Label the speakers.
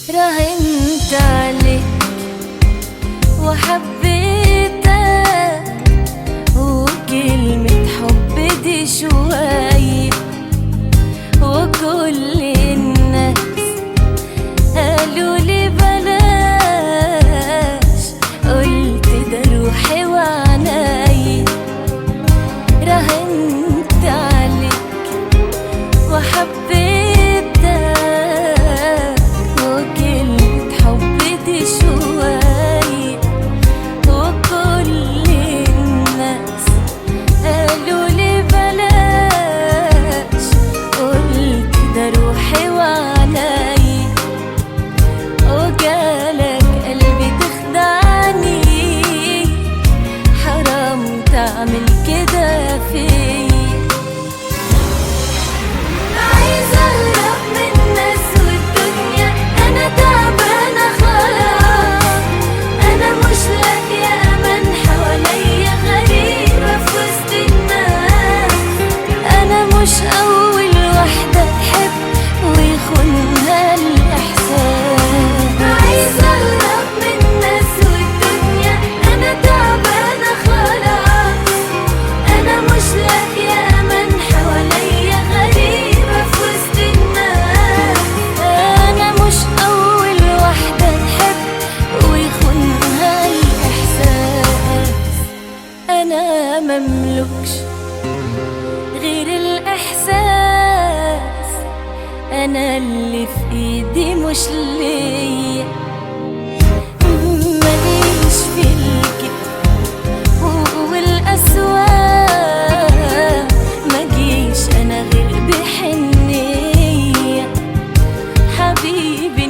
Speaker 1: راهنت عليك وحبيتك، وكلمة حب دي شوية، وكل الناس قالوا لي بلاش، قلت ده روحي وعناي. راهنت عليك وحبيتك، وكلمة حب دي شوية، وكل الناس قالوا لي بلاش، قلت ده روحي وعناي. وجالك قلبي تخدعني، حرام تعمل كده فيا. عايزة أهرب من الناس والدنيا، أنا تعبانة خلاص، أنا مش لاقية أمان حواليا، غريبة في وسط الناس. أنا مش أول واحدة تحب ويخونها الإحساس. عايزة أهرب من الناس والدنيا، أنا تعبانة خلاص، أنا مش لاقية أمان حواليا، غريبة في وسط الناس. أنا مش أول واحدة تحب ويخونها الإحساس. أنا مملكش غير الإحساس، أنا اللي في إيدي مش ليا، ماليش في الكذب والأسواق، مجيش أنا غير بحنية. حبيبي